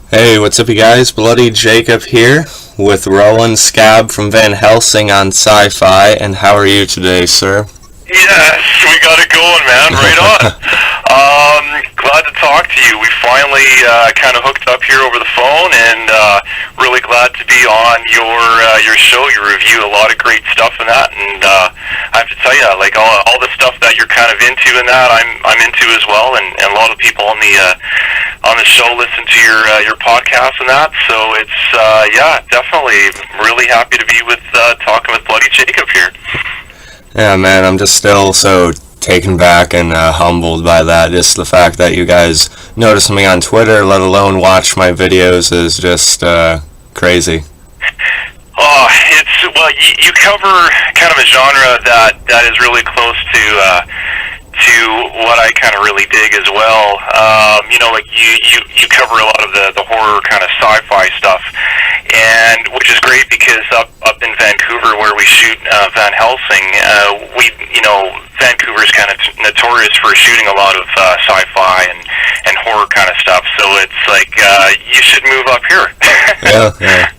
Hey, what's up you guys? Bloodee Jacob here with Rowland from Van Helsing on Syfy, and how are you today, sir? Yes, we got it going, man. Right on. Glad to talk to you. We finally kind of hooked up here over the phone, and really glad to be on your show. You review a lot of great stuff in that, and I have to tell you, like all the stuff that you're kind of into in that, I'm into as well, and a lot of people on the show listen to your podcast and that. So it's definitely really happy to be with talking with Bloodee Jacob here. Yeah, man, I'm just still so taken back and humbled by that. Just the fact that you guys notice me on Twitter, let alone watch my videos, is just crazy. Oh, you cover kind of a genre that is really close to what I kind of really dig as well. You cover a lot of the horror kind of sci-fi stuff, and which is great because up in Vancouver where we shoot Van Helsing, Vancouver's kind of notorious for shooting a lot of sci-fi and horror kind of stuff. So it's like you should move up here. Yeah.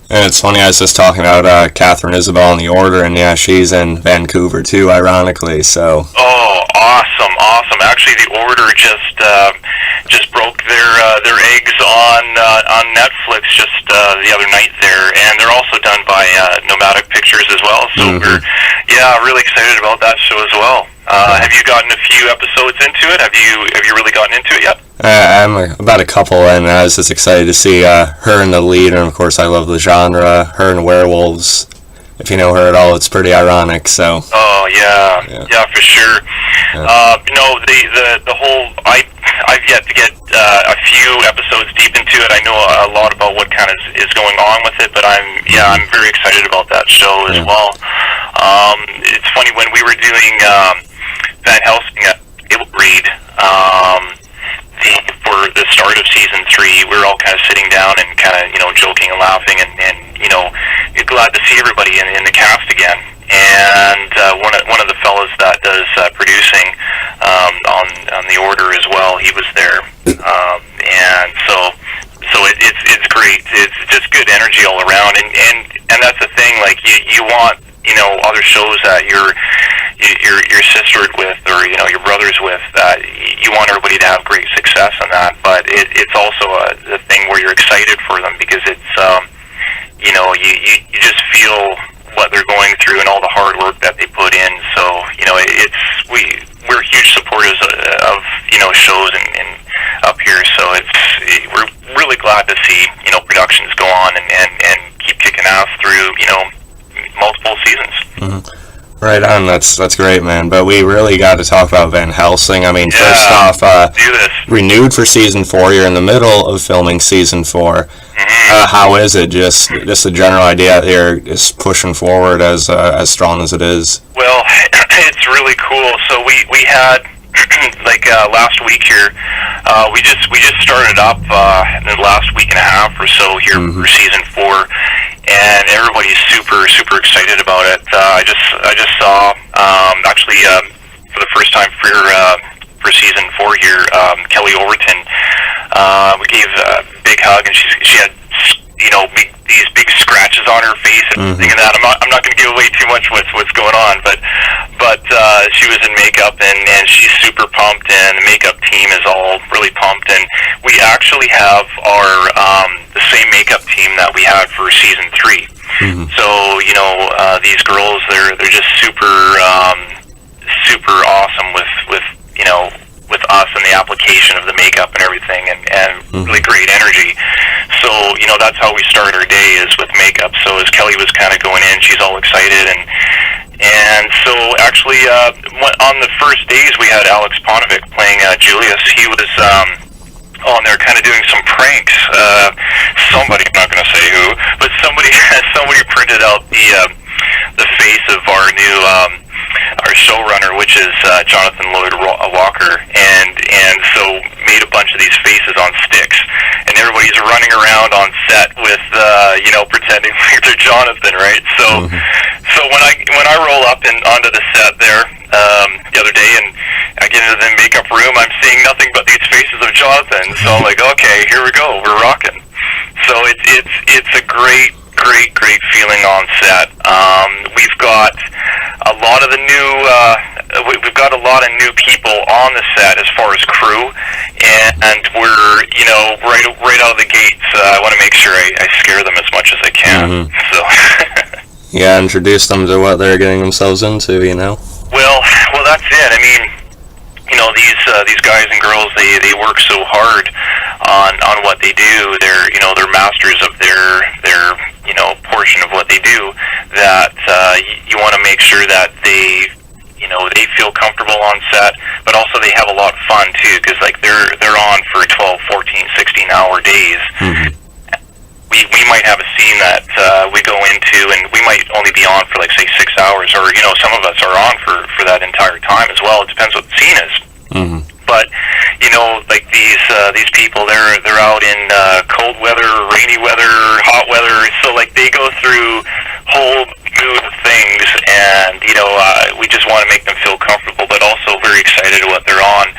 And it's funny, I was just talking about Catherine Isabel in The Order, and yeah, she's in Vancouver too, ironically, so. Oh, awesome. Actually, The Order just broke their eggs on Netflix just the other night there, and they're also done by Nomadic Pictures as well, so we're really excited about that show as well. Have you gotten a few episodes into it? Have you really gotten into it yet? I'm about a couple, and I was just excited to see her in the lead, and of course I love the genre, her and werewolves. If you know her at all, it's pretty ironic, so. Oh, yeah, for sure. Yeah. The whole, I've yet to get a few episodes deep into it. I know a lot about what kind of is going on with it, but I'm very excited about that show as well. It's funny, when we were doing Van Helsing at Table Read, for the start of season 3, we were all kind of sitting down and kind of, joking and laughing and glad to see everybody in the cast again. And one of the fellas that does producing on The Order as well, he was there. And so it's great. It's just good energy all around. And that's the thing, like you want, other shows that you're sistered with, or your brothers with, that you want everybody to have great success on that, but it's also a thing where you're excited for them because it's you just feel what they're going through and all the hard work that they put in. So we're huge supporters of shows and up here, so we're really glad to see productions go on and keep kicking ass through multiple seasons. Right on, that's great, man. But we really got to talk about Van Helsing. I mean, first off, do this. Renewed for season 4. You're in the middle of filming season 4. How is it? Just a general idea that you're just pushing forward as strong as it is. Well, it's really cool. So we had last week here. We just started up in the last week and a half or so here for season 4. And everybody's super excited about it. I just saw for the first time for season 4 here, Kelly Overton. We gave a big hug, and she had these big scratches on her face and everything and that. I'm not going to give away too much what's going on, but she was in makeup and she's super pumped, and the makeup team is all really pumped, and we actually have our the same makeup team that we had for season 3. So these girls, they're just super awesome with us and the application of the makeup and everything, and really great energy. So that's how we start our day, is with makeup. So as Kelly was kind of going in, she's all excited, and so actually on the first days we had Alex Ponovic playing Julius. He was on there kind of doing some pranks. Somebody, I'm not going to say who, but somebody printed out the face of our new our showrunner, which is Jonathan Lloyd Walker, and so made a bunch of these faces on sticks, and everybody's running around on set with pretending like they're Jonathan, right? So when I roll up onto the set there the other day, and I get into the makeup room, I'm seeing nothing but these faces of Jonathan. So I'm like, okay, here we go, we're rocking. So it's a great feeling on set. We've got a lot of the new we've got a lot of new people on the set as far as crew, and we're right out of the gates. I want to make sure I scare them as much as I can. So yeah, introduce them to what they're getting themselves into. Well, that's it. I mean, these guys and girls, they work so hard on what they do. They're masters of their portion of what they do, that you want to make sure that they feel comfortable on set, but also they have a lot of fun too, because like they're on for 12, 14, 16-hour days. We might have a scene that we go into, and we might only be on for like say 6 hours, or some of us are on for that entire time as well. It depends what the scene is. But like these people, they're out in cold weather, rainy weather, hot weather. So like they go through whole mood of things, and we just want to make them feel comfortable, but also very excited what they're on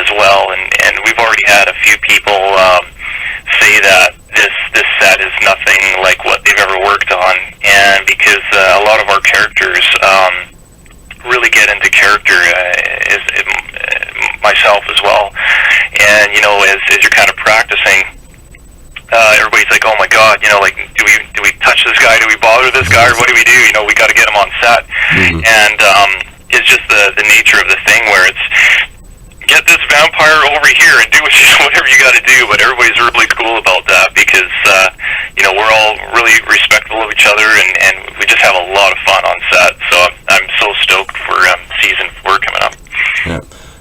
as well. And we've already had a few people say that this set is nothing like what they've ever worked on, and because a lot of our characters really get into character, myself as well. And as you're kind of practicing, everybody's like, oh my god, like do we touch this guy, do we bother this guy, or what do we do? We got to get him on set. And it's just the nature of the thing, where it's get this vampire over here and do whatever you got to do. But everybody's really cool about that, because we're all really respectful of each other, and we just have a lot of fun on set. So I'm so stoked for season 4 coming up.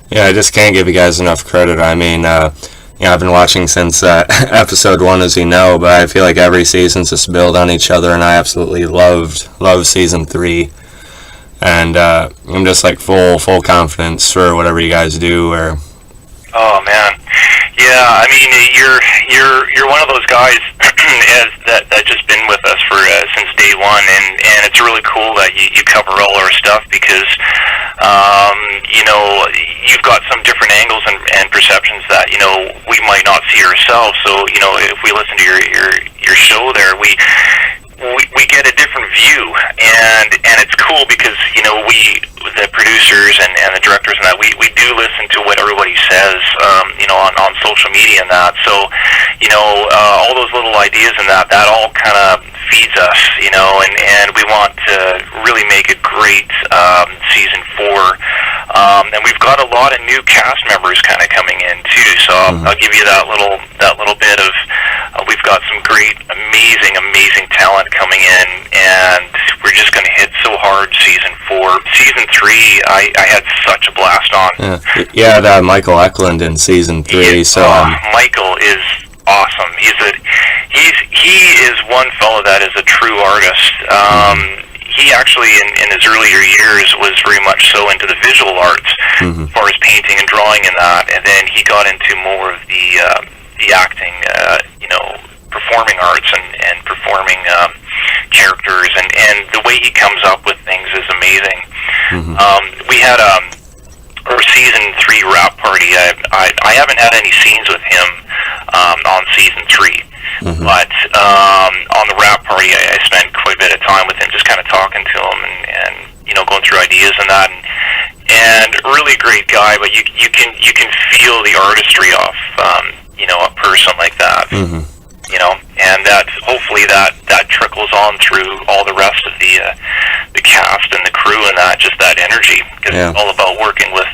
Yeah, I just can't give you guys enough credit. I mean, I've been watching since episode 1, as you know, but I feel like every season's just build on each other, and I absolutely loved season 3. And I'm just like full confidence for whatever you guys do. Oh man, yeah. I mean, you're one of those guys that just been with us for since day one, and it's really cool that you cover all our stuff, because you've got some different angles and perceptions that we might not see ourselves. So if we listen to your show there, we get a different view, and it's cool, because the producers and the directors and that, we do listen to what everybody says on social media and that. So all those little ideas and that all kind of feeds us, and we want to really make a great season 4. And we've got a lot of new cast members kind of coming in too. So I'll give you that little bit of we've got some great, amazing talent coming in, and we're just going to hit so hard season 4. Season 3, I had such a blast on. Yeah, Michael Eklund in season 3. Michael is awesome. He is one fellow that is a true artist. He actually, in his earlier years, was very much so into the visual arts, as far as painting and drawing and that, and then he got into more of the acting, performing arts and performing characters, and the way he comes up with things is amazing. We had our season 3 wrap party. I haven't had any scenes with him on season 3, but on the wrap party, I spent quite a bit of time with him, just kind of talking to him and going through ideas and that. And really great guy, but you can feel the artistry off a person like that. And that hopefully that trickles on through all the rest of the cast and the crew, and that just that energy, because it's all about working with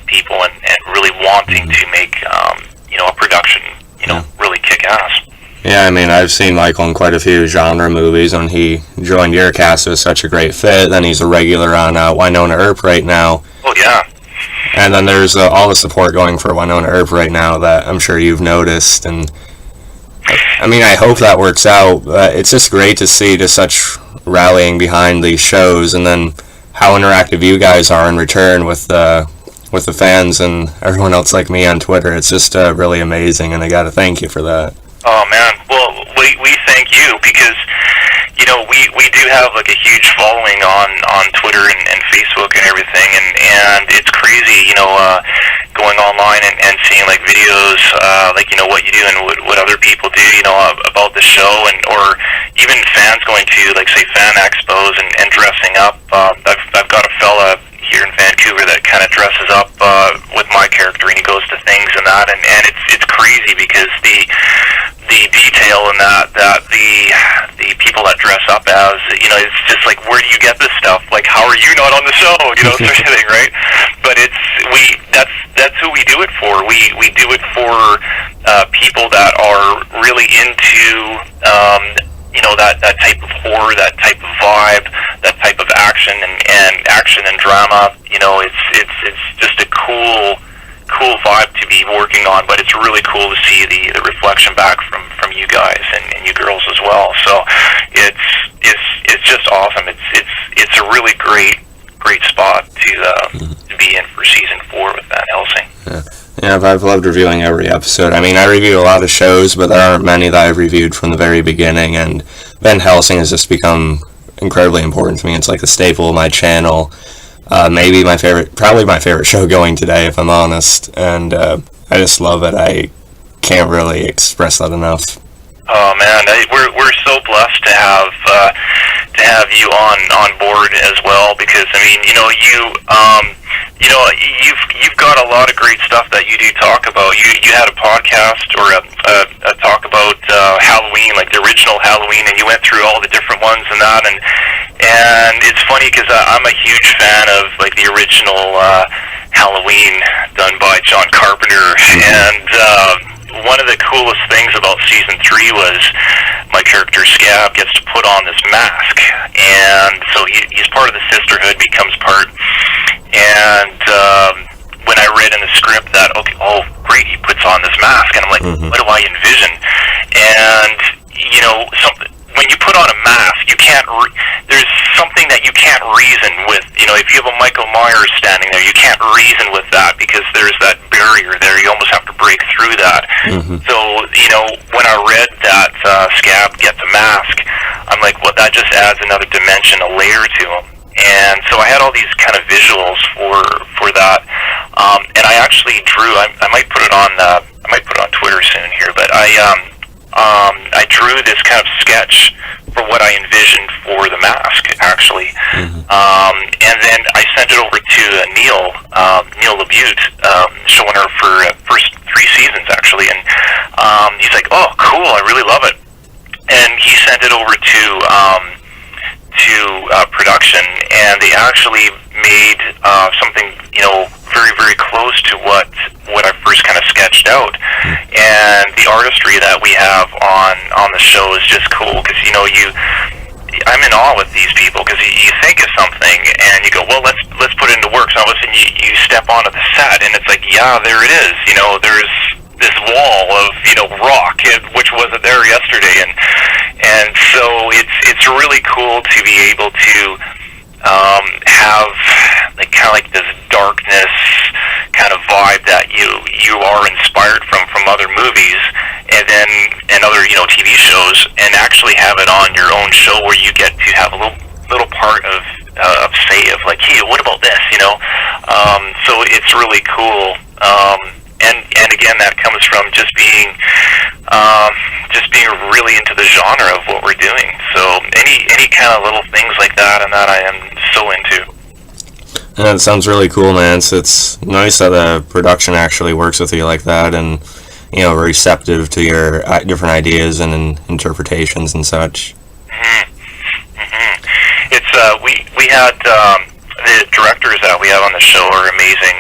people and really wanting to make a production really kick ass. Yeah, I mean, I've seen Michael in quite a few genre movies. When he joined your cast, it was such a great fit. Then he's a regular on Winona Earp right now. Oh yeah. And then there's all the support going for Winona Earp right now that I'm sure you've noticed. And I mean, I hope that works out. It's just great to see just such rallying behind these shows, and then how interactive you guys are in return with the fans and everyone else like me on Twitter. It's just really amazing, and I got to thank you for that. Oh man, well we thank you, because we do have like a huge following on Twitter and Facebook and everything, and it's crazy, going online and seeing like videos like, you know, what you do and what other people do, you know, about the show, and or even fans going to, like, say, fan expos and dressing up. I've got a fella here in Vancouver that kind of dresses up with my character, and he goes to things and that, and it's crazy because the detail in that the people that dress up as, you know, it's just like, where do you get this stuff? Like, how are you not on the show? You know, sort of thing, right? But that's who we do it for. We do it for people that are really into you know, that type of horror, that type of vibe, that type of action and drama. You know, it's just a cool vibe to be working on, but it's really cool to see the reflection back from you guys and you girls as well. So it's just awesome. It's a really great spot to be in for season 4 with Van Helsing. Yeah, I've loved reviewing every episode. I mean, I review a lot of shows, but there aren't many that I've reviewed from the very beginning, and Van Helsing has just become incredibly important to me. It's like the staple of my channel. Maybe probably my favorite show going today, if I'm honest, and I just love it. I can't really express that enough. Oh man, we're so blessed to have you on board as well, because I mean, you know, you've got a lot of great stuff that you do talk about. You had a podcast or a talk about Halloween, like the original Halloween, and you went through all the different ones and that, and it's funny because I'm a huge fan of, like, the original Halloween done by John Carpenter, and one of the coolest things about season 3 was my character Scab gets to put on this mask, and so he's part of the sisterhood, becomes part, and when I read in the script that, okay, oh great, he puts on this mask, and I'm like, what do I envision? And, you know, when you put on a mask, you can't there's something that you can't reason with. You know, if you have a Michael Myers standing there, you can't reason with that because there's that barrier there. You almost have to break through that. So, you know, when I read that Scab gets a mask, I'm like, well, that just adds another dimension, a layer to him. And so I had all these kind of visuals for that, and I actually drew. I might put it on Twitter soon here, but I drew this kind of sketch for what I envisioned for the mask, actually, and then I sent it over to Neil LaBute, showrunner for first 3 seasons actually, and he's like, oh cool, I really love it, and he sent it over to production, and they actually made something, you know, very, very close to what I first kind of sketched out. And the artistry that we have on the show is just cool, because, you know, I'm in awe with these people, because you think of something and you go, well, let's put it into work. So all of a sudden you step onto the set and it's like, yeah, there it is. You know, there's this wall of, you know, rock, which wasn't there yesterday, and so it's really cool to be able to have like kind of like this darkness kind of vibe that you are inspired from other movies and other, you know, TV shows, and actually have it on your own show where you get to have a little part of say of like, hey, what about this, you know? So it's really cool. And again, that comes from just being really into the genre of what we're doing. So any kind of little things like that, and that I am so into. Yeah, it sounds really cool, man. It's nice that the production actually works with you like that, and, you know, receptive to your different ideas and interpretations and such. It's we had the directors that we have on the show are amazing,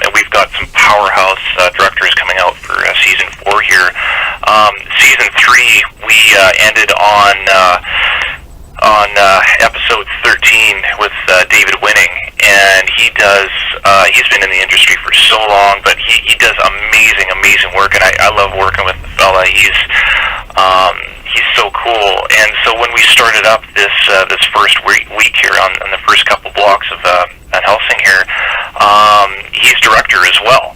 and we've got some powerhouse directors coming out for season 4 here. Season 3 we ended on episode 13 with David Winning, and he's been in the industry for so long, but he does amazing work, and I love working with the fella. He's so cool. And so when we started up this first week here on the first couple blocks of Van Helsing here, he's director as well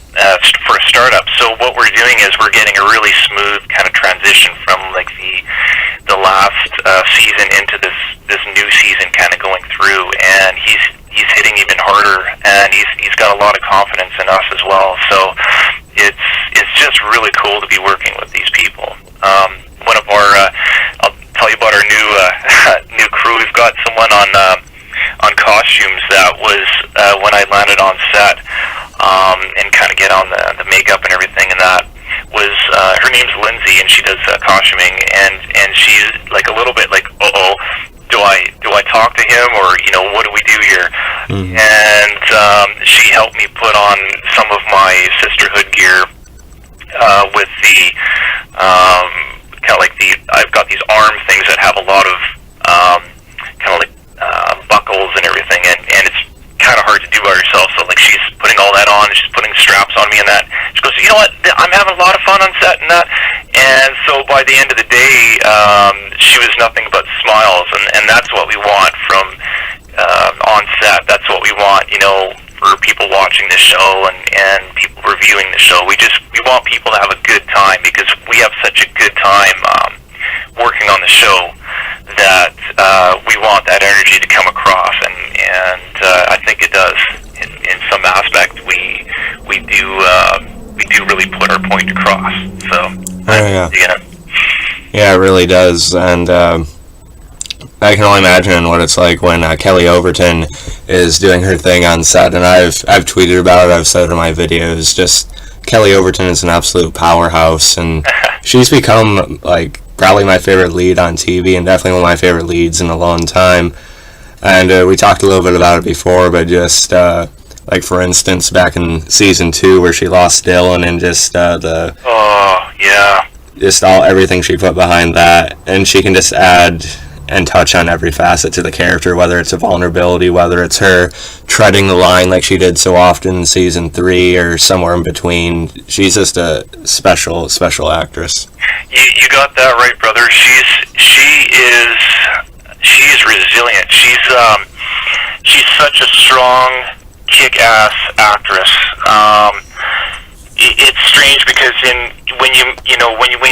for a startup. So what we're doing is we're getting a really smooth kind of transition from like the last season into this new season kind of going through, and he's hitting even harder, and he's got a lot of confidence in us as well. So it's just really cool to be working with these people. One of our, I'll tell you about our new new crew. We've got someone on costumes that was when I landed on set and kind of get on the makeup and everything, and that was her name's Lindsay, and she does costuming, and she's like a little bit like, do I talk to him, or what do we do here? Mm-hmm. And she helped me put on some of my sisterhood gear with the kind of like I've got these arm things that have a lot of kind of like buckles and everything, and it's kind of hard to do by yourself. So like she's putting all that on, and she's putting straps on me and that. She goes, you know what? I'm having a lot of fun on set and that. And so by the end of the day, she was nothing but smiles, and that's what we want from on set. That's what we want, for people watching the show and people reviewing the show. We want people to have a good time, because we have such a good time working on the show that we want that energy to come across, and I think it does in some aspect. We do really put our point across. So yeah, it really does. And I can only imagine what it's like when Kelly Overton is doing her thing on set, and I've tweeted about it, I've said it in my videos, just Kelly Overton is an absolute powerhouse, and she's become like probably my favorite lead on TV, and definitely one of my favorite leads in a long time. And we talked a little bit about it before, but just like for instance back in season 2 where she lost Dylan, and just just everything she put behind that, and she can just add and touch on every facet to the character, whether it's a vulnerability, whether it's her treading the line like she did so often in season 3 or somewhere in between. She's just a special actress. You got that right, brother. She's resilient. She's such a strong, kick-ass actress. It's strange because when you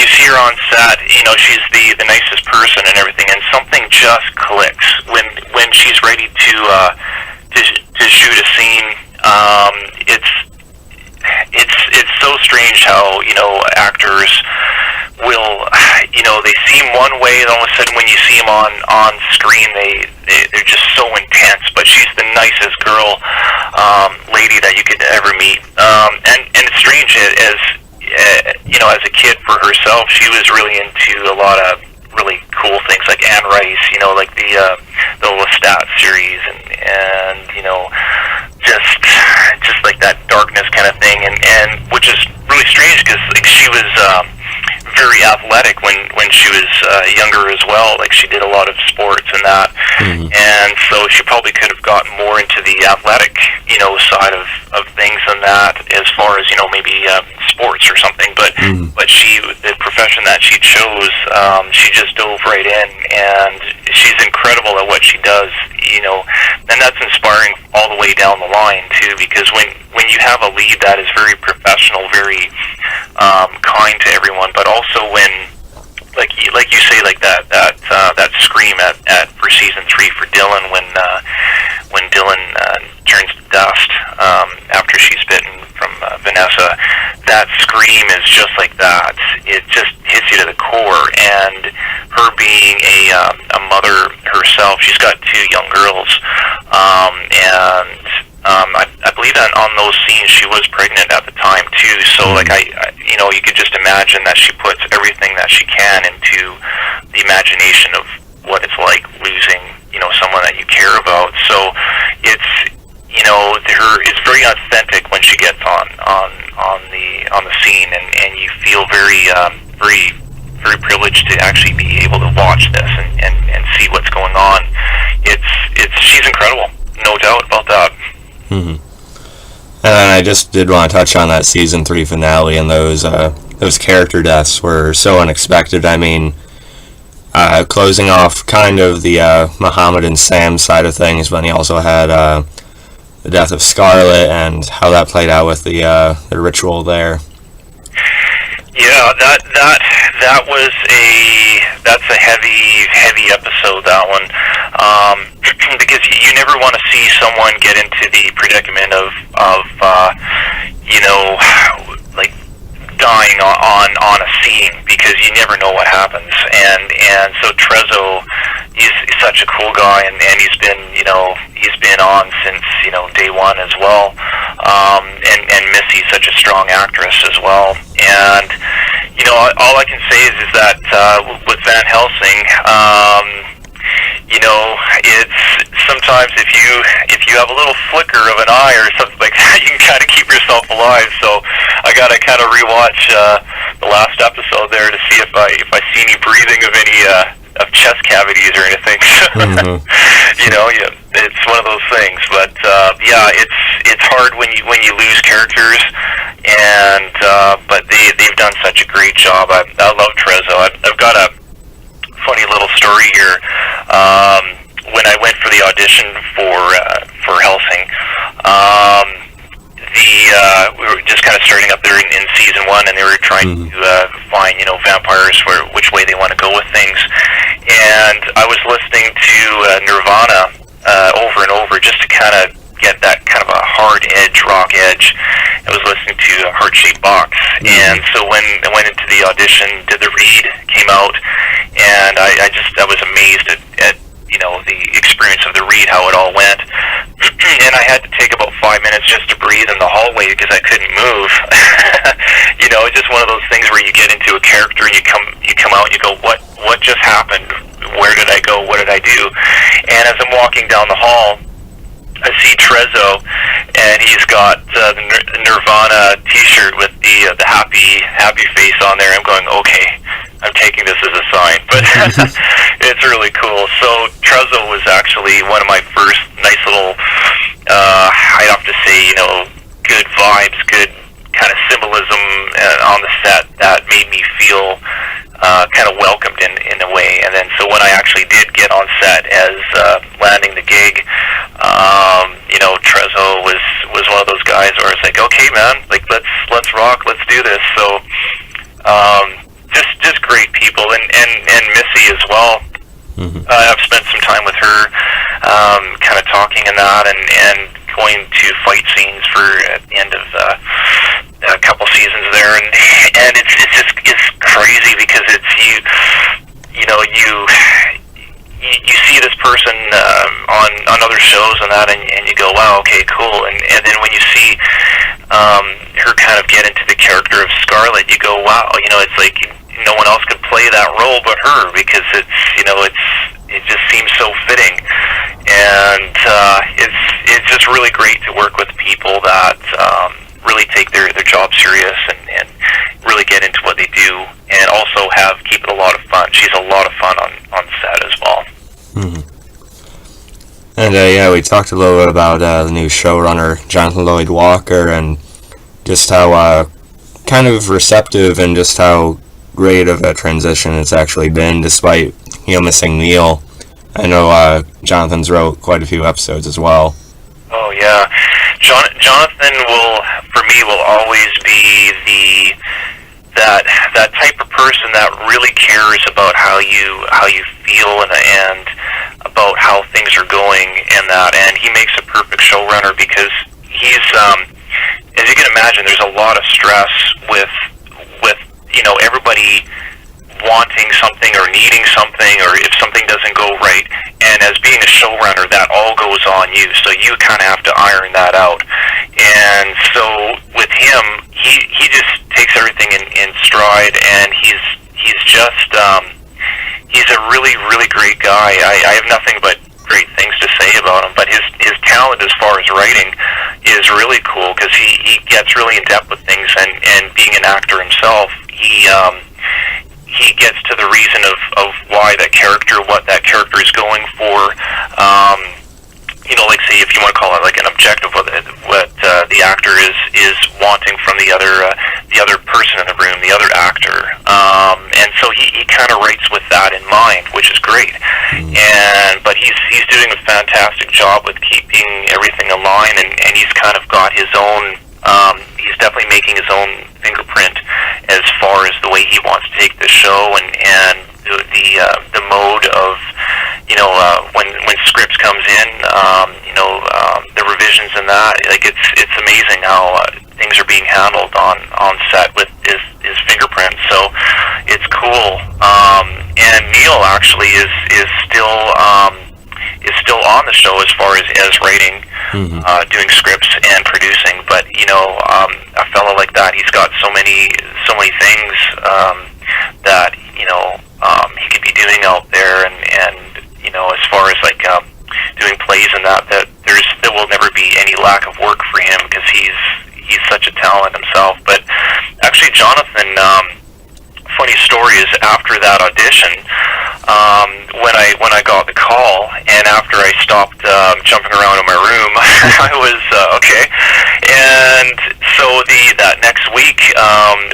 see her on set, she's the nicest person and everything, and something just clicks when she's ready to shoot a scene. It's so strange how actors will they seem one way, and all of a sudden when you see them on screen they're just so intense. But she's the nicest girl, lady that you could ever meet. And it's strange, as as a kid for herself, she was really into a lot of really cool things like Anne Rice, like the Lestat series, and just like that darkness kind of thing, and which is really strange because like she was very athletic when she was younger as well. Like she did a lot of sports and that, and so she probably could have gotten more into the athletic side of things than that, as far as maybe sports or something. But the profession that she chose, she just dove right in, and she's incredible at what she does. And that's inspiring all the way down the line too, because when you have a lead that is very professional, very kind to everyone, but also when like you say, like that scream at for season 3 for Dylan, when Dylan turns to dust after she's bitten from Vanessa, that scream is just like that. It just hits you to the core. And her being a mother herself, she's got 2 young girls, and I believe that on those scenes she was pregnant at the time too. So like you could just imagine that she puts everything that she can into the imagination of what it's like losing someone that you care about. So it's it's very authentic when she gets on the scene, and you feel very very privileged to actually be able to watch this and see what's going on. She's incredible, no doubt about that. Mm-hmm. And I just did want to touch on that season 3 finale, and those character deaths were so unexpected. I mean, closing off kind of the Muhammad and Sam side of things, but he also had the death of Scarlett and how that played out with the ritual there. Yeah, that's a heavy episode, that one, because you never want to see someone get into the predicament of like dying breathing on a scene, because you never know what happens. And so Trezzo, he's such a cool guy, and he's been on since day one as well. And Missy's such a strong actress as well. And all I can say is that with Van Helsing, it's sometimes if you have a little flicker of an eye or something like that, you can kind of keep yourself alive. So I gotta kind of rewatch the last episode there to see if I see any breathing of any of chest cavities or anything. Mm-hmm. It's one of those things. But it's hard when you lose characters, and but they've done such a great job. I love Trezzo. I've got a funny little story here. When I went for the audition for Helsing, we were just kind of starting up there in season one, and they were trying to find vampires which way they want to go with things. And I was listening to Nirvana over and over, just to kind of get that kind of a hard edge, rock edge. I was listening to Heart Shaped Box, and so when I went into the audition, did the read, came out, and I was amazed at the experience of the read, how it all went. And I had to take about 5 minutes just to breathe in the hallway because I couldn't move. It's just one of those things where you get into a character and you come out and you go, what just happened? Where did I go? What did I do? And as I'm walking down the hall, I see Trezzo, and he's got the Nirvana T-shirt with the happy face on there. I'm going, okay, I'm taking this as a sign. But it's really cool. So Trezzo was actually one of my first nice little, I'd have to say, good vibes, good kind of symbolism on the set that made me feel kind of welcomed in a way. And then so when I actually did get on set as landing the gig, Trezzo was one of those guys where I was like, okay, man, like let's rock, let's do this. So just great people, and Missy as well. Mm-hmm. I've spent some time with her, kind of talking and that, and going to fight scenes for at the end of a couple seasons there, and it's crazy because it's you see this person on other shows and that, and you go, wow, okay, cool, and then when you see her kind of get into the character of Scarlet, you go, wow, it's like no one else could play that role but her, because it just seems so fitting. And it's just really great to work with people that really take their job serious and really get into what they do, and also keep it a lot of fun. She's a lot of fun on set as well. Mm-hmm. And we talked a little bit about the new showrunner, Jonathan Lloyd Walker, and just how kind of receptive and just how great of a transition it's actually been, despite missing Neil. I know Jonathan's wrote quite a few episodes as well. Oh yeah, Jonathan will always be that type of person that really cares about how you feel and about how things are going, and he makes a perfect showrunner, because he's as you can imagine, there's a lot of stress with everybody wanting something or needing something, or if something doesn't go right, and as being a showrunner, that all goes on you, so you kind of have to iron that out. And so with him, he just takes everything in stride, and he's just he's a really, really great guy. I have nothing but great things to say about him, but his talent as far as writing is really cool, because he gets really in depth with things, and being an actor himself, he gets to the reason of why that character, what that character is going for. Like say, if you want to call it like an objective, what the actor is wanting from the other person in the room, the other actor, and so he kind of writes with that in mind, which is great. But he's doing a fantastic job with keeping everything in line, and he's kind of got his own. He's definitely making his own fingerprint as far as the way he wants to take the show, and the mode of when scripts comes in, the revisions and that. Like it's amazing how things are being handled on set with his actually is still on the show as far as writing, doing scripts and producing. But a fellow like that, he's got so many things that he could be doing out there, and as far as like doing plays and that there will never be any lack of work for him, because he's such a talent himself. But actually, Jonathan, funny story is, after that audition, when I got the call, and after I stopped jumping around in my room, I was okay. And so that next week,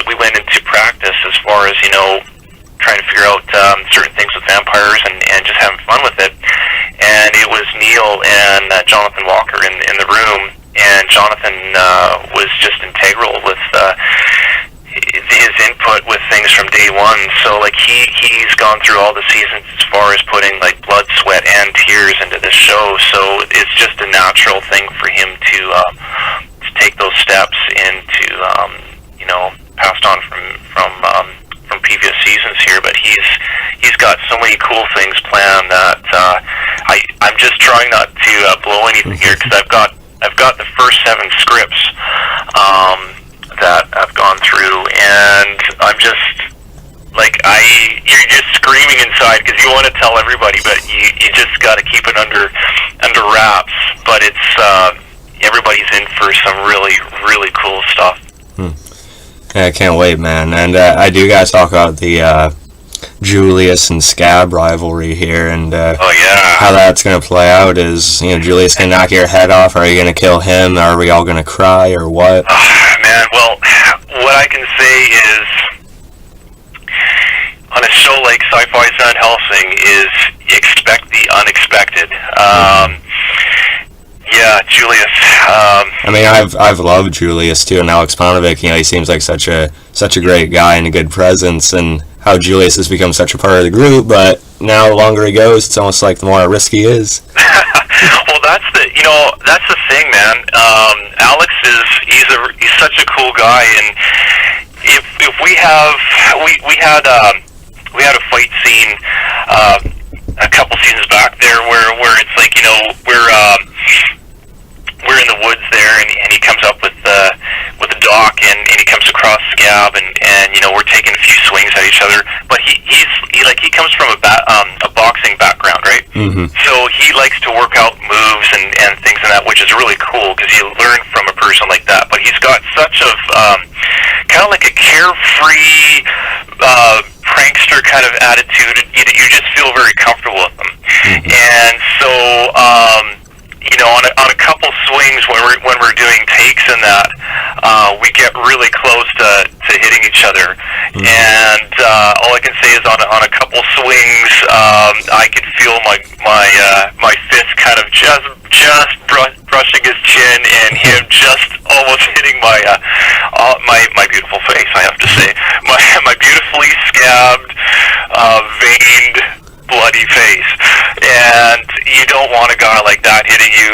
we went into practice as far as trying to figure out certain things with vampires and just having fun with it. And it was Neil and Jonathan Walker in the room, and Jonathan was just integral with his input with things from day one. So like he's gone through all the seasons as far as putting like blood, sweat, and tears into this show. So it's just a natural thing for him to take those steps into passed on from previous seasons here. But he's got so many cool things planned that I'm just trying not to blow anything here, because I've got the first 7 scripts that I've gone through, and I'm just like, you're just screaming inside because you want to tell everybody, but you just got to keep it under wraps. But it's everybody's in for some really, really cool stuff. Yeah, I can't wait, man. And I do gotta talk about the Julius and Scab rivalry here, and how that's gonna play out. Is Julius gonna knock your head off? Are you gonna kill him? Are we all gonna cry, or what? Man, well, what I can say is, on a show like Syfy and Helsing, is expect the unexpected. Yeah, Julius. I mean, I've loved Julius too, and Alex Panovic. He seems like such a great guy and a good presence, and how Julius has become such a part of the group. But now, the longer he goes, it's almost like the more at risk he is. Well, that's the thing, man. Alex he's such a cool guy, and if we had a fight scene a couple seasons back there where it's like we're in the woods there, and he comes up with the dock, and he comes across Scab, and we're taking a few swings at each other. But he comes from a boxing background, right? So he likes to work out moves and things and that, which is really cool, because you learn from a person like that. But he's got such of kind of like a carefree prankster kind of attitude. You just feel very comfortable with him. And so on a couple swings when we're doing takes and that, we get really close to hitting each other. And all I can say is on a couple swings, I could feel my fist kind of just brushing his chin, and him just almost hitting my beautiful face, I have to say, my beautifully scabbed, veined, bloody face. And you don't want a guy like that hitting you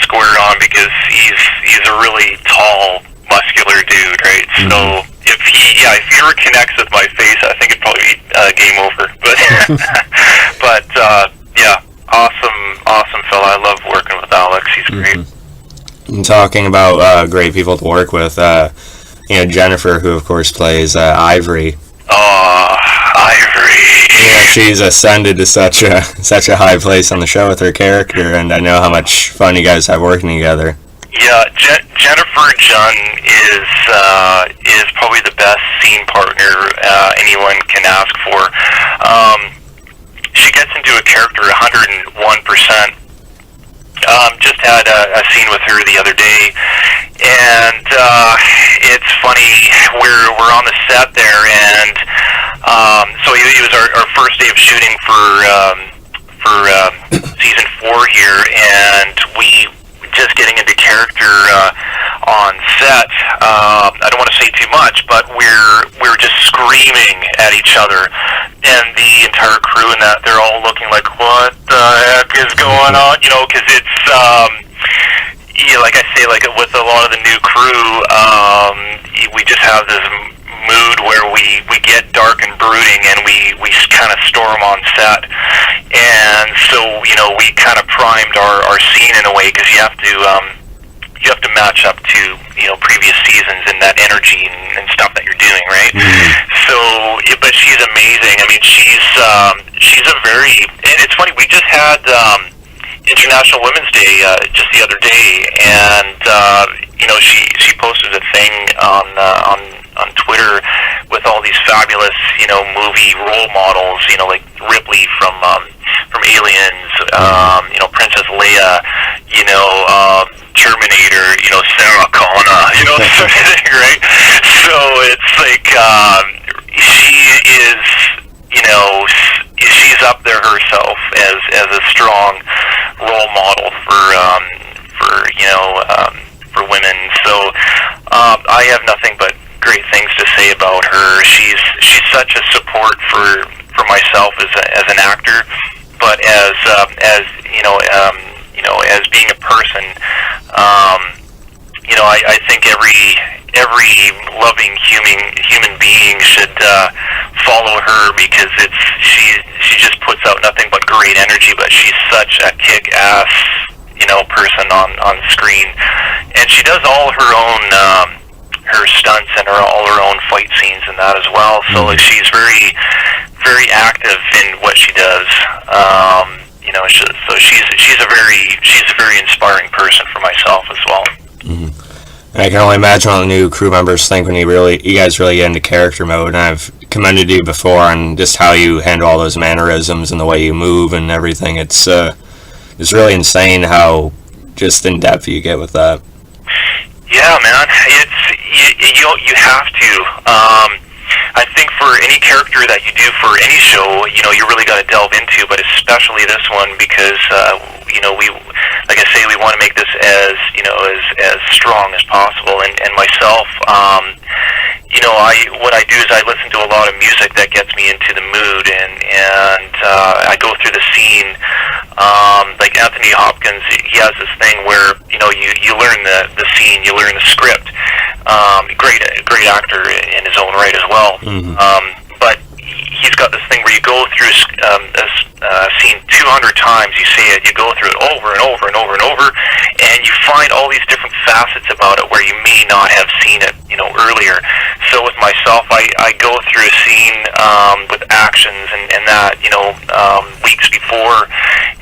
square on, because he's a really tall, muscular dude, right? So if he ever connects with my face, I think it'd probably be game over. But yeah, awesome fella. I love working with Alex. He's great. And talking about great people to work with, Jennifer, who of course plays Ivory. Oh, Ivory. Yeah, she's ascended to such a high place on the show with her character, and I know how much fun you guys have working together. Yeah, Jennifer Junn is probably the best scene partner anyone can ask for. She gets into a character 101%. Just had a scene with her the other day, and it's funny. We're on the set there, and so it was our first day of shooting for season 4 here, and we just getting into character on set. I don't want to say too much, but we're just screaming at each other, and the entire crew and that, they're all looking like, what the heck is going on? Because it's like I say, like with a lot of the new crew, we just have this mood where we we get dark and brooding, and we kind of storm on set. And so, we kind of primed our scene in a way, because you have to match up to previous seasons and that energy and stuff that you're doing, right? So, but she's amazing. I mean, she's a very, and it's funny, we just had International Women's Day just the other day, and she posted a thing on Twitter with all these fabulous movie role models, like Ripley from Aliens, Princess Leia, Terminator, Sarah Connor, sort of thing, right? So it's like she is, she's up there herself as a strong role model for women. So I have nothing but great things to say about her. She's such a support for myself as an actor, but as as being a person, I think every loving human being should follow her, because she just puts out nothing but great energy. But she's such a kick-ass person on screen, and she does all her own her stunts and all her own fight scenes and that as well. So like, she's very, very active in what she does. So she's a very inspiring person for myself as well. I can only imagine what the new crew members think when you guys really get into character mode. And I've commended you before on just how you handle all those mannerisms and the way you move and everything. It's really insane how just in depth you get with that. Yeah, man, you have to. I think for any character that you do for any show, you really got to delve into, but especially this one, because we, like I say, we want to make this as as strong as possible. And myself, what I do is I listen to a lot of music that gets me into the mood, and I go through the scene. Like Anthony Hopkins, he has this thing where you learn the scene, you learn the script. Great actor in his own right as well. But he's got this thing where you go through a scene 200 times. You see it, you go through it over and over and over and over, and you find all these different facets about it where you may not have seen it, earlier. So with myself, I go through a scene with actions and that, weeks before,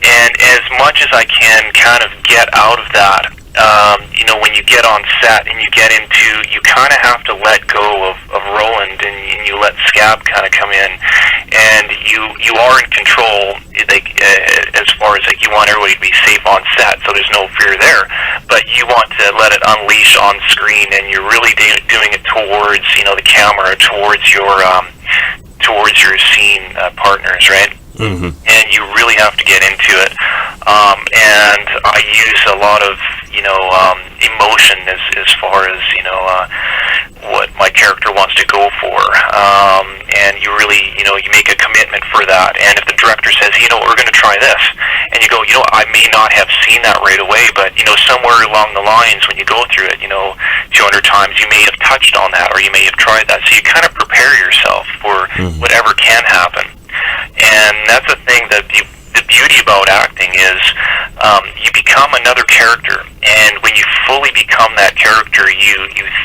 and as much as I can kind of get out of that. When you get on set and you kind of have to let go of Rowland, and you let Scab kind of come in, and you are in control, like as far as you want everybody to be safe on set, so there's no fear there, but you want to let it unleash on screen, and you're really doing it towards the camera, towards your scene partners, right? And you really have to get into it. And I use a lot of, emotion as far as, what my character wants to go for. And you really, you make a commitment for that. And if the director says, we're going to try this, and you go, I may not have seen that right away, but, somewhere along the lines when you go through it, 200 times, you may have touched on that, or you may have tried that. So you kind of prepare yourself for whatever can happen. And that's the thing, that the beauty about acting is you become another character, and when you fully become that character, you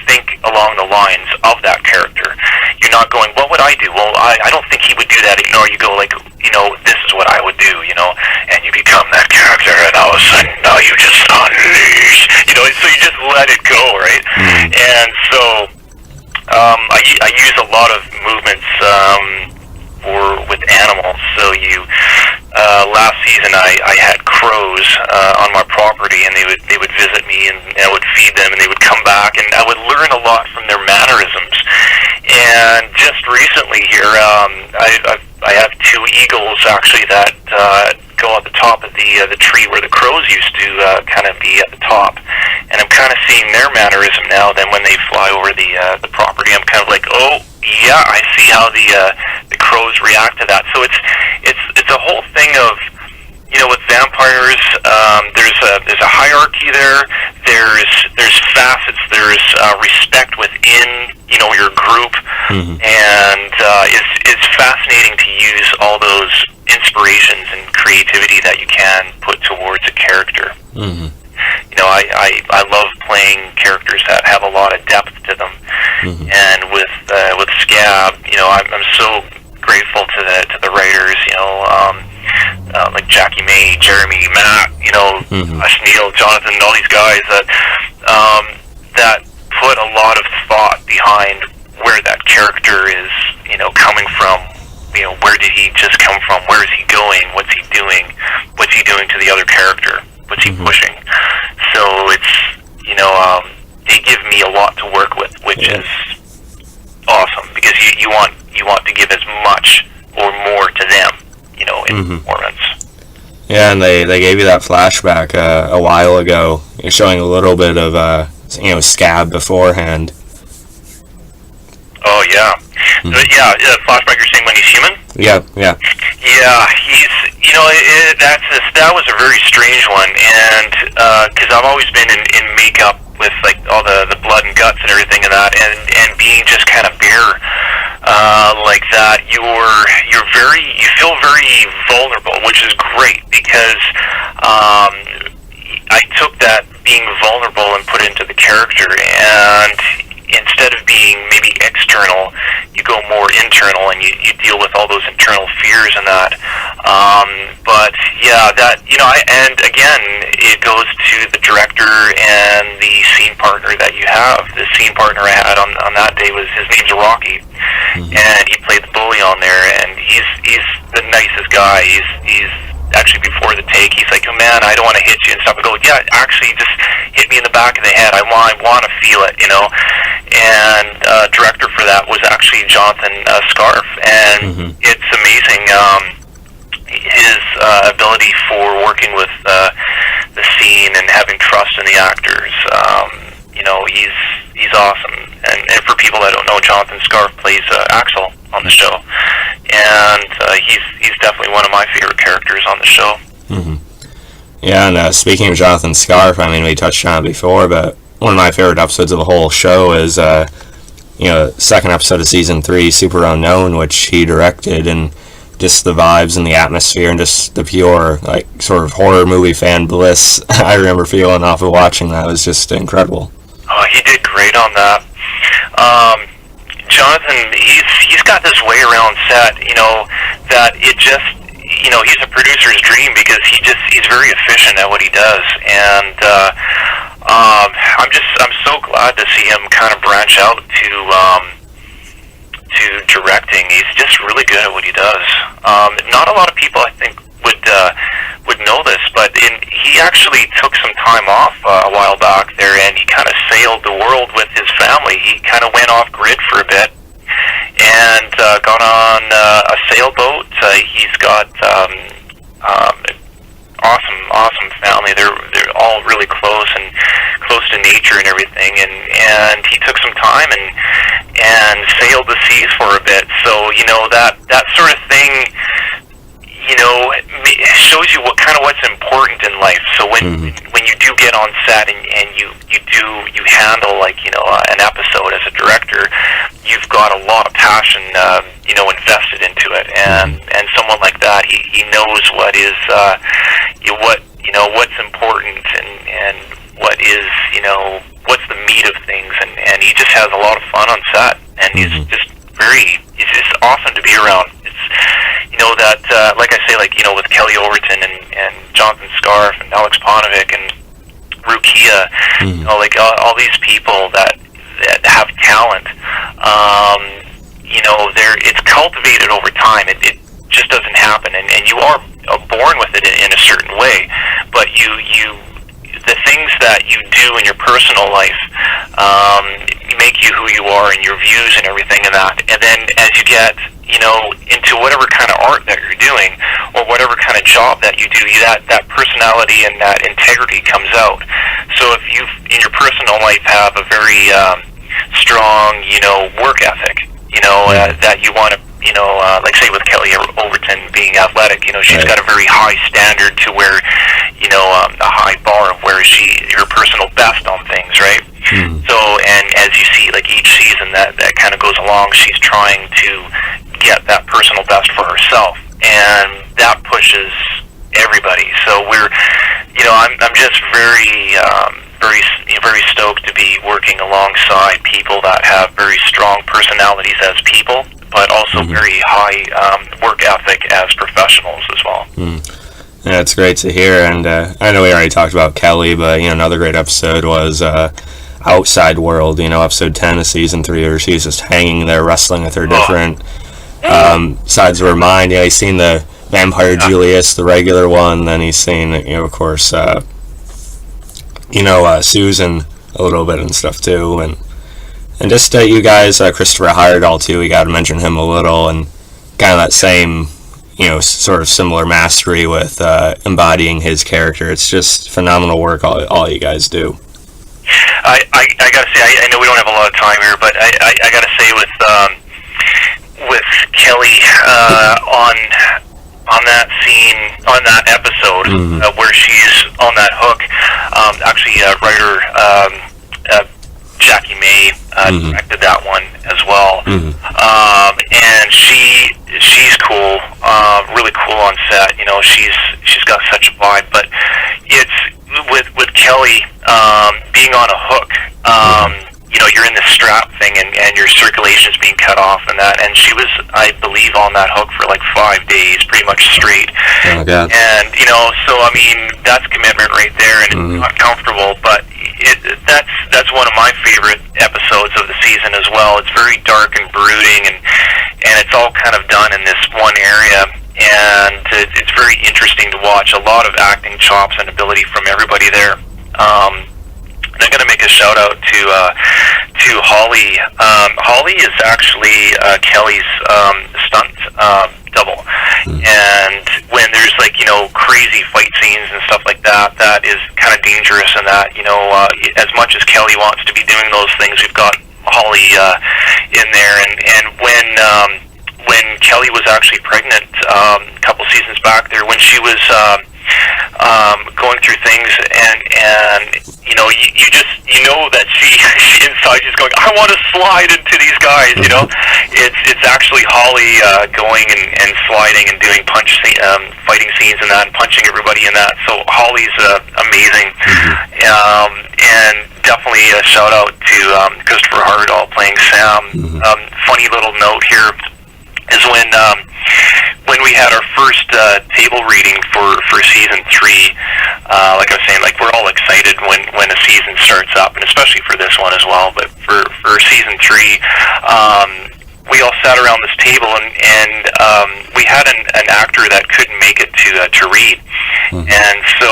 think along the lines of that character. You're not going, what would I do? Well, I don't think he would do that. You go like, this is what I would do, and you become that character, and all of a sudden, now you just unleash, so you just let it go, right? And so I use a lot of movements with animals. So last season I had crows on my property, and they would visit me, and I would feed them, and they would come back, and I would learn a lot from their mannerisms. And just recently here, I have two eagles actually that go at the top of the tree where the crows used to kind of be at the top, and I'm kind of seeing their mannerism now. Then when they fly over the property, I'm kind of like, oh yeah, I see how the crows react to that. So it's a whole thing of, with vampires, there's a hierarchy there. There's facets. There's respect within your group, and it's fascinating to use all those inspirations and creativity that you can put towards a character. Mm-hmm. You know, I love playing characters that have a lot of depth to them. Mm-hmm. And with Scab, you know, I'm so grateful to the writers, you know, like Jackie May, Jeremy, Matt, you know, mm-hmm. Neil, Jonathan, all these guys that put a lot of thought behind where that character is, you know, coming from. You know, where did he just come from? Where is he going? What's he doing? What's he doing to the other character? What's he mm-hmm. pushing? So it's, you know, they give me a lot to work with, which is awesome, because you want to give as much or more to them, you know, in mm-hmm. performance. Yeah, and they gave you that flashback a while ago. You're showing a little bit of you know, Scab beforehand. Oh yeah, mm-hmm. Yeah. Flashback. You're saying when he's human? Yeah. Yeah, he's, you know, that was a very strange one, and because I've always been in makeup with like all the blood and guts and everything of that, and being just kind of bare like that, you feel very vulnerable, which is great, because I took that being vulnerable and put it into the character, and instead of being maybe external, you go more internal, and you deal with all those internal fears and that. But yeah, that, you know, and again, it goes to the director and the scene partner that you have. The scene partner I had on that day his name's Rocky, mm-hmm. and he played the bully on there, and he's the nicest guy. He's actually, before the take, he's like, oh man, I don't want to hit you and stuff. I go, yeah, actually, just hit me in the back of the head. I want to feel it, you know. And director for that was actually Jonathan Scarf, and mm-hmm. it's amazing his ability for working with the scene and having trust in the actors. You know, he's awesome. And for people that don't know, Jonathan Scarf plays Axel on the show, and he's definitely one of my favorite characters on the show. Mm-hmm. Yeah, and speaking of Jonathan Scarf, I mean, we touched on it before, but one of my favorite episodes of the whole show is, you know, second episode of season 3, Super Unknown, which he directed, and just the vibes and the atmosphere and just the pure, like, sort of horror movie fan bliss I remember feeling off of watching that. It was just incredible. Oh, he did great on that. Jonathan, he's got this way around set, you know, that it just, you know, he's a producer's dream, because he's very efficient at what he does, and I'm so glad to see him kind of branch out to directing. He's just really good at what he does. Not a lot of people, I think, would know this, but he actually took some time off a while back there, and he kind of sailed the world with his family. He kind of went off grid for a bit, and got on a sailboat. He's got awesome family. They're all really close to nature and everything, and he took some time and sailed the seas for a bit. So, you know, that sort of thing, you know, shows you what's important in life. So when you do get on set and you handle, like, you know, an episode as a director, you've got a lot of passion, you know, invested into it, and someone like that, he knows what is what's important, and what is, you know, what's the meat of things, and he just has a lot of fun on set, and he's just awesome to be around. It's, you know, that like I say, like, you know, with Kelly Overton and Jonathan Scarf and Alex Ponovic and Rukia, you know, like all these people that have talent, you know, it's cultivated over time. It just doesn't happen, and you are born with it in a certain way, but the things that you do in your personal life make you who you are, and your views and everything and that. And then as you get, you know, into whatever kind of art that you're doing, or whatever kind of job that you do, that personality and that integrity comes out. So if you, in your personal life, have a very strong, you know, work ethic, you know, that you want to, you know, like say with Kelly Overton being athletic, you know, she's got a very high standard to where, you know, a high bar of where her personal best on things, right? So, and as you see, like each season that kind of goes along, she's trying to get that personal best for herself, and that pushes everybody. So I'm just very stoked to be working alongside people that have very strong personalities as people, but also very high work ethic as professionals as well. Yeah, it's great to hear, and I know we already talked about Kelly, but another great episode was Outside World, episode 10 of season 3, where she's just hanging there wrestling with her different sides of her mind. He's seen the Vampire Julius, the regular one, then he's seen, of course, Susan a little bit and stuff too, and just you guys, Christopher Heyerdahl too, we got to mention him a little, and kind of that same, sort of similar mastery with embodying his character. It's just phenomenal work all you guys do. I gotta say, I know we don't have a lot of time here, but I gotta say with Kelly on that scene, on that episode, where she's on that hook, actually writer Jackie May directed that one as well, and she's cool, really cool on set. She's got such a vibe, but it's with Kelly being on a hook. You're in this strap thing, and your circulation's being cut off, and she was, I believe, on that hook for like 5 days, pretty much straight. Oh, God. And so I mean, that's commitment right there, and it's not comfortable, but that's one of my favorite episodes of the season as well. It's very dark and brooding, and it's all kind of done in this one area, and it's very interesting to watch. A lot of acting chops and ability from everybody there. I'm going to make a shout out to Holly. Holly is actually Kelly's stunt double, and when there's crazy fight scenes and stuff like that, that is kind of dangerous. And that as much as Kelly wants to be doing those things, we've got Holly in there. And when Kelly was actually pregnant a couple seasons back there, when she was going through things, and you know that she inside she's going, I want to slide into these guys. It's actually Holly going and sliding and doing fighting scenes and that, and punching everybody in that. So Holly's amazing, and definitely a shout out to Christopher Heyerdahl playing Sam. Funny little note here is when we had our first table reading for season 3, like I was saying, we're all excited when a season starts up, and especially for this one as well. But for season 3, we all sat around this table, and we had an actor that couldn't make it to read, and so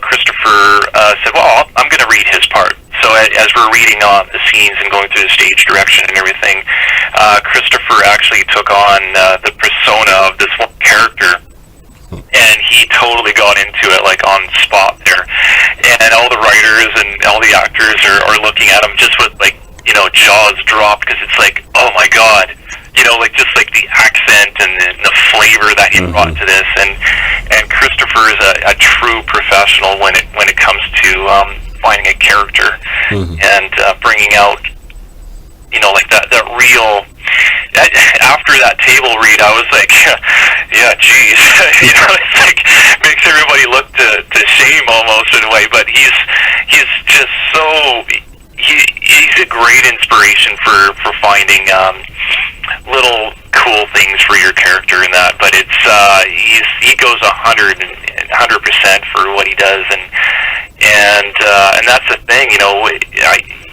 Christopher said, "Well, I'm going to read his part." So as we're reading on the scenes and going through the stage direction and everything, Christopher actually took on the persona of this one character, and he totally got into it on the spot there. And all the writers and all the actors are looking at him just with jaws dropped, because it's oh my God, just the accent and the flavor that he brought to this. And Christopher is a true professional when it comes to finding a character and bringing out that real. After that table read, I was yeah, geez, it's makes everybody look to shame almost in a way. But he's just so he's a great inspiration for finding little cool things for your character in that. But it's he goes 100% for what he does, and that's the thing.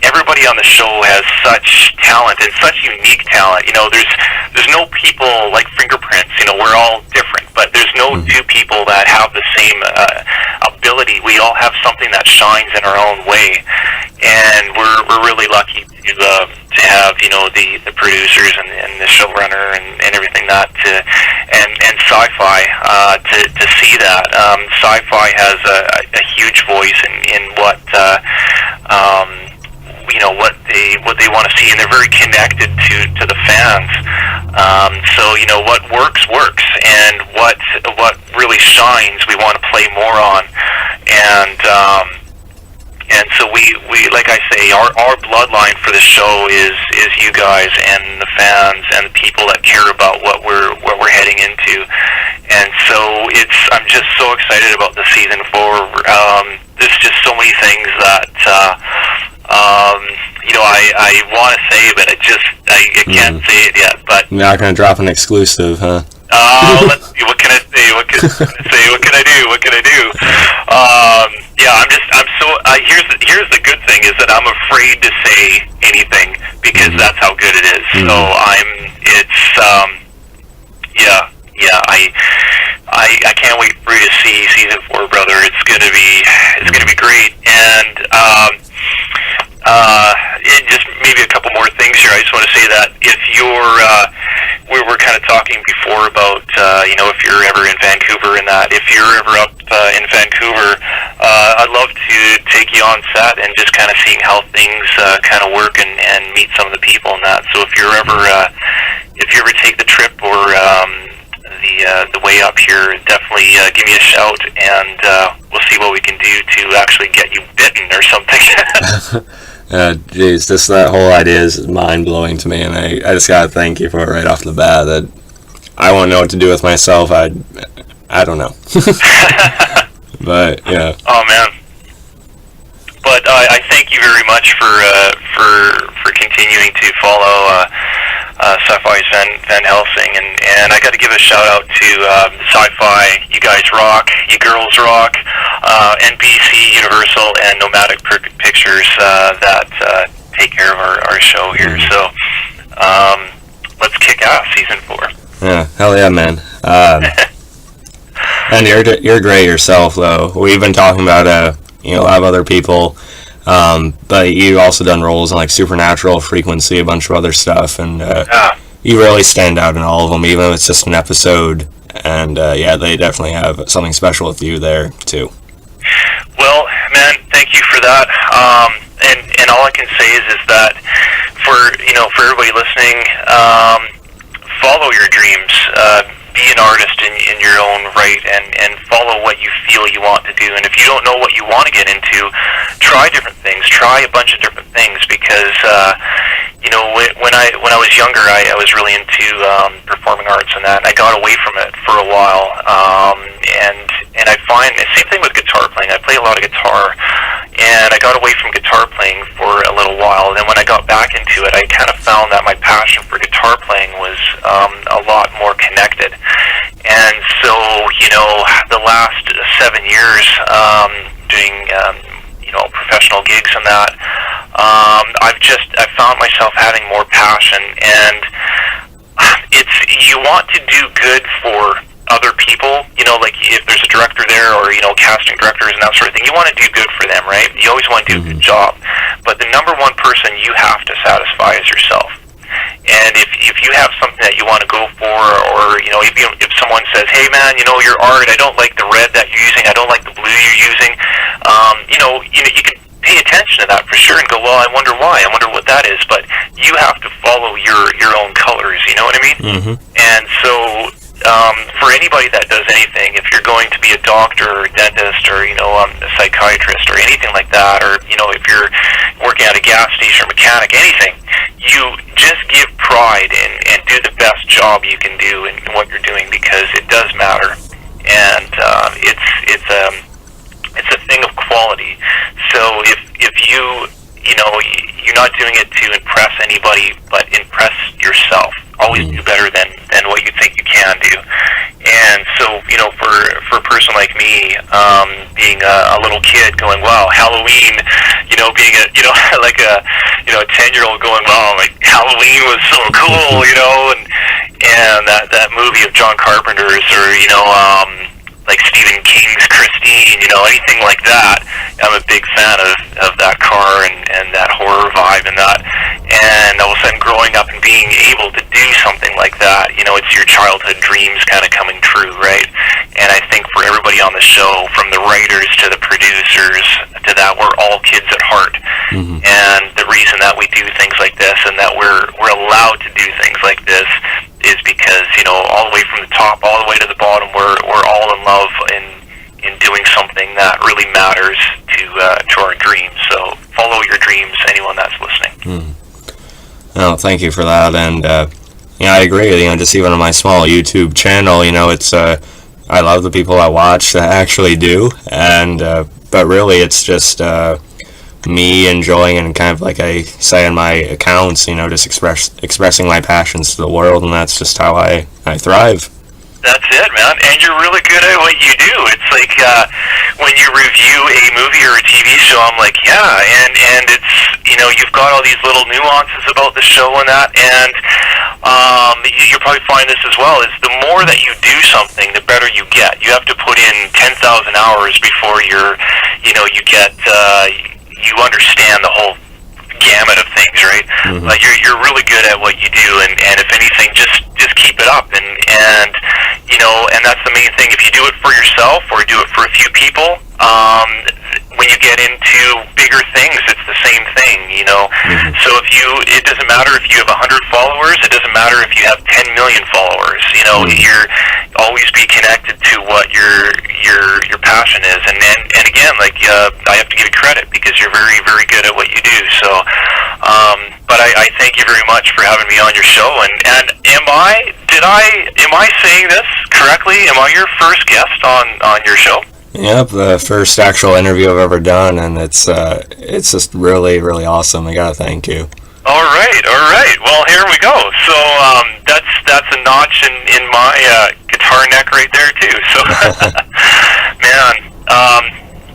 Everybody on the show has such talent, and such unique talent. There's no people like fingerprints. We're all different, but there's no two people that have the same ability. We all have something that shines in our own way, and we're really lucky to have the producers and the showrunner and everything and Syfy to see that. Syfy has a huge voice in what what they want to see, and they're very connected to the fans. So what works, and what really shines, we want to play more on. And And so we like I say, our bloodline for the show is you guys and the fans and the people that care about what we're heading into. And so I'm just so excited about the season 4. There's just so many things that I want to say, but I can't say it yet. But not gonna drop an exclusive, huh? Let's see. What can I say? What can I do? Yeah, I'm so. Here's the good thing is that I'm afraid to say anything because that's how good it is. So I can't wait for you to see season 4, brother. It's gonna be great. And just maybe a couple more things here. I just want to say that if we were kind of talking before about, if you're ever in Vancouver and that, if you're ever up in Vancouver, I'd love to take you on set and just kind of seeing how things kind of work and meet some of the people and that. So if you ever take the trip or the way up here, definitely give me a shout and we'll see what we can do to actually get you bitten or something. Geez, just that whole idea is mind-blowing to me, and I just gotta thank you for it right off the bat. That I won't know what to do with myself. I don't know. But yeah. Oh man. But I thank you very much for continuing to follow Syfy's Van Helsing, and I got to give a shout out to Syfy. You guys rock. You girls rock. NBC, Universal, and Nomadic Pictures that take care of our show here. So let's kick ass season 4. Yeah, hell yeah, man. And you're great yourself, though. We've been talking about a lot of other people, but you also done roles in like Supernatural, Frequency, a bunch of other stuff, and you really stand out in all of them, even if it's just an episode. And they definitely have something special with you there too. Well, man, thank you for that. And all I can say is that for everybody listening, follow your dreams. Be an artist in your own right, and follow what you feel you want to do. And if you don't know what you want to get into, try different things. Try a bunch of different things because when I was younger, I was really into performing arts and that. And I got away from it for a while, and I find the same thing with guitar playing. I play a lot of guitar, and I got away from guitar playing for a little while. And then when I got back into it, I kind of found that my passion for guitar playing was a lot more connected. And so, the last 7 years doing professional gigs and that, I've found myself having more passion, and you want to do good for other people, like if there's a director there or, casting directors and that sort of thing, you want to do good for them, right? You always want to do a good job. But the number one person you have to satisfy is yourself. And if you have something that you want to go for, or, if someone says, hey man, your art, I don't like the red that you're using, I don't like the blue you're using, you can pay attention to that for sure and go, well, I wonder why, I wonder what that is, but you have to follow your own colors, you know what I mean? Mm-hmm. And so, for anybody that does anything, if you're going to be a doctor or a dentist or, a psychiatrist or anything like that, or, if you're working at a gas station or mechanic, anything, you just give pride and do the best job you can do in what you're doing, because it does matter. And it's a thing of quality. So if you're not doing it to impress anybody, but impress yourself. Always do better than what you think you can do. And so, for a person like me, being a little kid going, wow, Halloween, being like a 10-year-old going, wow, like Halloween was so cool, and that movie of John Carpenter's, or, like Stephen King's Christine, anything like that. I'm a big fan of that car and that horror vibe and that. And all of a sudden growing up and being able to do something like that, it's your childhood dreams kind of coming true, right? And I think for everybody on the show, from the writers to the producers to that, we're all kids at heart. Mm-hmm. And the reason that we do things like this and that we're allowed to do things like this is because, all the way from the top, all the way to the bottom, we're all in love in doing something that really matters to our dreams. thank you for that, and I agree. Just even on my small YouTube channel, it's I love the people I watch that actually do, and but really it's just me enjoying, and kind of like I say in my accounts, just expressing my passions to the world, and that's just how I thrive. That's it, man. And you're really good at what you do. It's like when you review a movie or a TV show, I'm like, yeah, and it's, you've got all these little nuances about the show and that, and you'll probably find this as well, is the more that you do something, the better you get. You have to put in 10,000 hours before you get, you understand the whole gamut of things, right? Mm-hmm. You're really good at what you do, and if anything, just keep it up, and and that's the main thing. If you do it for yourself or do it for a few people, when you get into bigger things, it's the same thing, Mm-hmm. So it doesn't matter if you have 100 followers, it doesn't matter if you have 10 million followers, mm-hmm. You're always be connected to what your passion is, and again, I have to give you credit because you're very, very good at what you do. So, but I thank you very much for having me on your show. And am I saying this correctly? Am I your first guest on your show? Yep, the first actual interview I've ever done, and it's just really, really awesome. I gotta thank you. All right. Well, here we go. So that's a notch in my guitar neck right there too. So, man,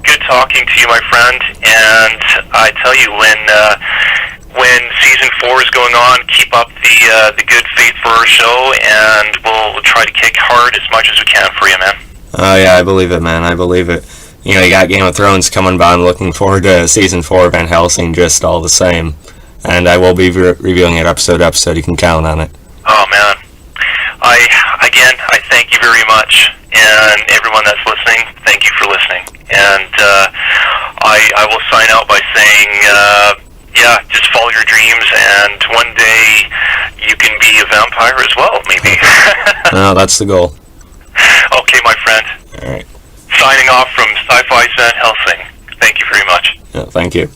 good talking to you, my friend. And I tell you, when season 4 is going on, keep up the good faith for our show, and we'll try to kick hard as much as we can for you, man. Oh, yeah, I believe it, man. I believe it. You got Game of Thrones coming by. I'm looking forward to season 4 of Van Helsing just all the same. And I will be reviewing it episode to episode. You can count on it. Oh, man. I thank you very much. And everyone that's listening, thank you for listening. And I will sign out by saying, just follow your dreams, and one day you can be a vampire as well, maybe. No, that's the goal. Okay, my friend. All right. Signing off from Syfy Van Helsing. Thank you very much. Yeah, thank you.